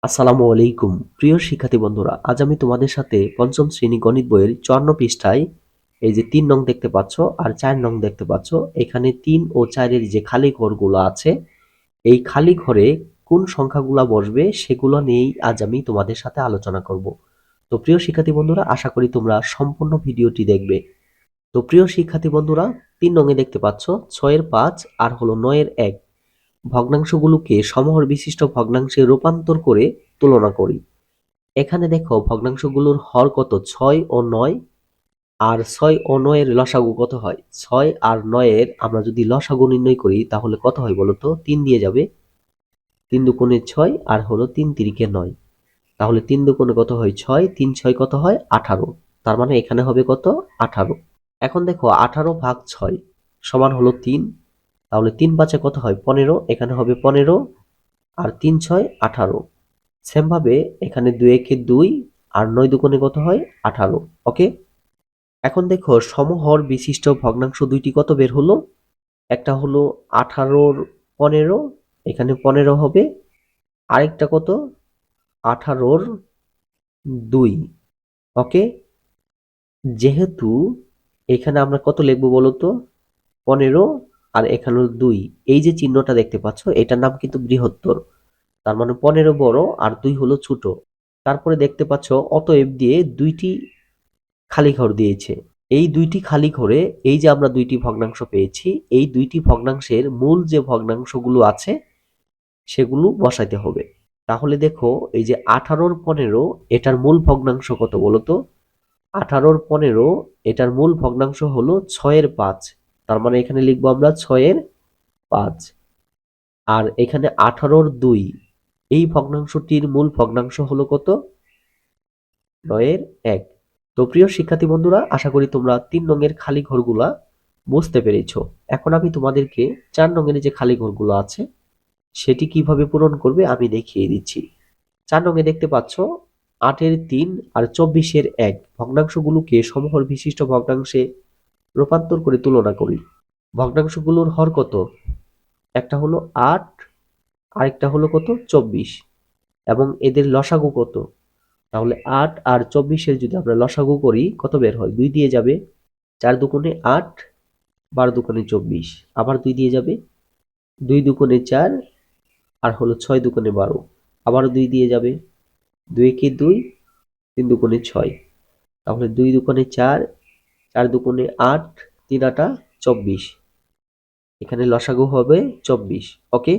আসসালামু আলাইকুম প্রিয় শিক্ষার্থী বন্ধুরা, আজ আমি তোমাদের সাথে পঞ্চম শ্রেণী গণিত বইয়ের 54 পৃষ্ঠায় এই যে 3 নং দেখতে পাচ্ছ আর 4 নং দেখতে পাচ্ছ, এখানে 3 ও 4 এর যে খালি ঘরগুলো আছে, এই খালি ঘরে কোন সংখ্যাগুলা বসবে সেগুলো নিয়েই আজ আমি তোমাদের সাথে আলোচনা করব। তো প্রিয় শিক্ষার্থী বন্ধুরা, আশা করি তোমরা সম্পূর্ণ ভিডিওটি দেখবে। তো প্রিয় শিক্ষার্থী বন্ধুরা, 3 নং এ দেখতে পাচ্ছ 6 এর 5 আর হলো 9 এর 1 ভগ্নাংশগুলোকে সমহর বিশিষ্ট ভগ্নাংশে রূপান্তর করে তুলনা করি। এখানে দেখো ভগ্নাংশগুলোর হর কত, 6 ও 9। আর 6 ও 9 এর লসাগু কত হয়? 6 আর 9 এর আমরা যদি লসাগু নির্ণয় করি তাহলে কত হয় বলো তো? 3 দিয়ে যাবে। 3 দুগুণে 6 আর হলো 3 তিরিকে 9। তাহলে 3 দুগুণে কত হয়? 6, 3 6 কত হয়? 18। তার মানে এখানে হবে কত? 18। এখন দেখো 18 ভাগ 6 সমান হলো 3। তাহলে 3 5 কত হয়? 15। এখানে হবে 15 আর 3 6 18। সেম ভাবে এখানে 2 একে 2 আর 9 দুগুণে কত হয়? 18। ওকে। এখন দেখো সমহর বিশিষ্ট ভগ্নাংশ দুইটি কত বের হলো? একটা হলো 18-র 15, এখানে 15 হবে। আরেকটা কত? 18-র 2। ওকে। যেহেতু এখানে আমরা কত লিখবো বলতো? 15 আর এখানে 2। এই যে চিহ্নটা দেখতে পাচ্ছ, এটার নাম কিন্তু বৃহত্তর। তার মানে 15 বড় আর 2 হলো ছোট। তারপরে দেখতে পাচ্ছ অতএব দিয়ে দুইটি খালি ঘর দিয়েছে। এই দুইটি খালি ঘরে এই যে আমরা দুইটি ভগ্নাংশ পেয়েছি, এই দুইটি ভগ্নাংশের মূল যে ভগ্নাংশগুলো আছে সেগুলো বসাইতে হবে। তাহলে দেখো এই যে 18-র 15 এটার মূল ভগ্নাংশ কত বলতো? 18-র 15 এটার মূল ভগ্নাংশ হলো 6-এর 5। তার মানে এখানে লিখবো আমরা 6-এর 5। আর এখানে 18-র 2 এই ভগ্নাংশটির মূল ভগ্নাংশ হলো কত? 9-এর 1। তো প্রিয় শিক্ষার্থী বন্ধুরা, আশা করি তোমরা 3 নং-এর খালি ঘরগুলা বুঝতে পেরেছো। এখন আমি তোমাদেরকে 4 নং-এর যে খালি ঘরগুলো আছে সেটি কিভাবে পূরণ করবে আমি দেখিয়ে দিচ্ছি। 4 নং-এ দেখতে পাচ্ছ 8-এর 3 আর 24-এর 1 ভগ্নাংশগুলোকে সমহর বিশিষ্ট ভগ্নাংশে রূপান্তর করে তুলনা করি। ভগ্নাংশগুলোর হর কত? একটা হলো 8, আরেকটা হলো কত? 24। এবং এদের লসাগু কত? তাহলে 8 আর 24-এর যদি আমরা লসাগু করি কত বের হয়? 2 দিয়ে যাবে। 4 দুগুণে 8, 12 দুগুণে 24, আবার 2 দিয়ে যাবে। 2 দুগুণে 4 আর হলো 6 দুগুণে 12, আবারও 2 দিয়ে যাবে। 2 একে 2, 3 দুগুণে 6। তাহলে 2 দুগুণে 4, 4 দুগুণে 8, 3 আটা 24। এখানে লসাগু হবে 24। ওকে।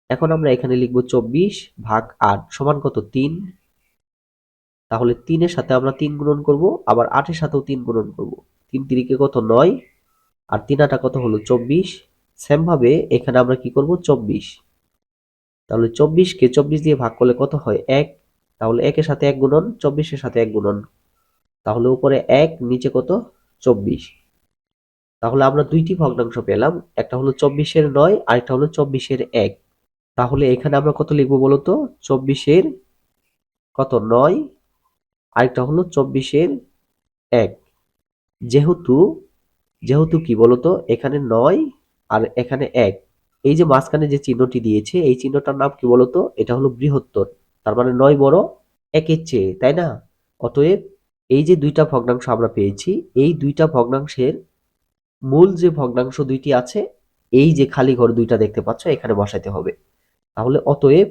এখন আমরা এখানে লিখব 24 ভাগ 8 সমান কত? 3। তাহলে 3 এর সাথে আমরা 3 গুণন করব, আবার 8 এর সাথেও 3 গুণন করব। 3 তিরিকে কত? 9 আর 3 আটা কত হলো? 24। সেম ভাবে এখানে আমরা কি করব? 24। তাহলে 24 কে 24 দিয়ে ভাগ করলে কত হয়? 1। তাহলে 1 এর সাথে 1 গুণন, 24 এর সাথে 1 গুণন। তাহলে উপরে 1 নিচে কত? 24। তাহলে আমরা দুইটি ভগ্নাংশ পেলাম, একটা হলো 24 এর 9 আর একটা হলো 24 এর 1। তাহলে এখানে আমরা কত লিখবো বলতো? 24 এর কত? 9, আরেকটা হলো 24 এর 1। যেহেতু যেহেতু কি বলতো, এখানে 9 আর এখানে 1, এই যে মাঝখানে যে চিহ্নটি দিয়েছে এই চিহ্নটার নাম কি বলতো? এটা হলো বৃহত্তর। তার মানে 9 বড় 1 এর চেয়ে, তাই না? অতএব এই যে দুইটা ভগ্নাংশ আমরা পেয়েছি, এই দুইটা ভগ্নাংশের মূল যে ভগ্নাংশ দুইটি আছে, এই যে খালি ঘর দুইটা দেখতে পাচ্ছ এখানে বসাইতে হবে। তাহলে অতএব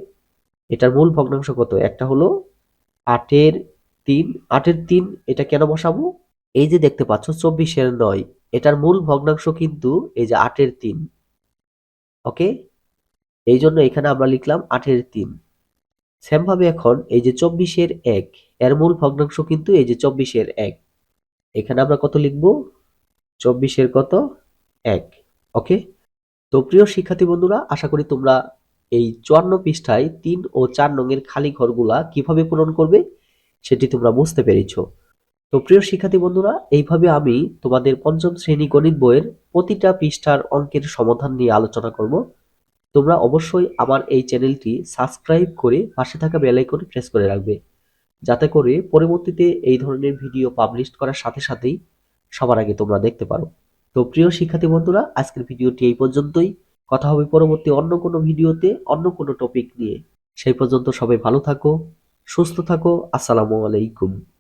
এটার মূল ভগ্নাংশ কত? একটা হলো 8-এর 3। 8-এর 3 এটা কেন বসাবো? এই যে দেখতে পাচ্ছ 24 এর 9, এটার মূল ভগ্নাংশ কিন্তু এই যে 8-এর 3। ওকে। এই জন্য এখানে আমরা লিখলাম 8-এর 3। সেম ভাবে এখন এই যে 24 এর 1, এর মূল ভগ্নাংশ কিন্তু এই যে 24 এর 1। এখানে আমরা কত লিখবো? 24 এর কত? 1। ওকে। তো প্রিয় শিক্ষার্থী বন্ধুরা, আশা করি তোমরা এই 54 পৃষ্ঠায় 3 ও 4 নং-এর খালি ঘরগুলা কিভাবে পূরণ করবে সেটি তোমরা বুঝতে পেরেছো। তো প্রিয় শিক্ষার্থী বন্ধুরা, এইভাবে আমি তোমাদের পঞ্চম শ্রেণী গণিত বইয়ের প্রতিটা পৃষ্ঠার অঙ্কের সমাধান নিয়ে আলোচনা করব। তোমরা অবশ্যই আমার এই চ্যানেলটি সাবস্ক্রাইব করে পাশে থাকা বেল আইকনে প্রেস করে রাখবে, যাতে করে পরবর্তীতে এই ধরনের ভিডিও পাবলিশ করার সাথে সাথেই সবার আগে তোমরা দেখতে পারো। তো প্রিয় শিক্ষার্থী বন্ধুরা, আজকের ভিডিওটি এই পর্যন্তই। কথা হবে পরবর্তী অন্য কোনো ভিডিওতে অন্য কোনো টপিক নিয়ে। সেই পর্যন্ত সবাই ভালো থাকো, সুস্থ থাকো। আসসালামু আলাইকুম।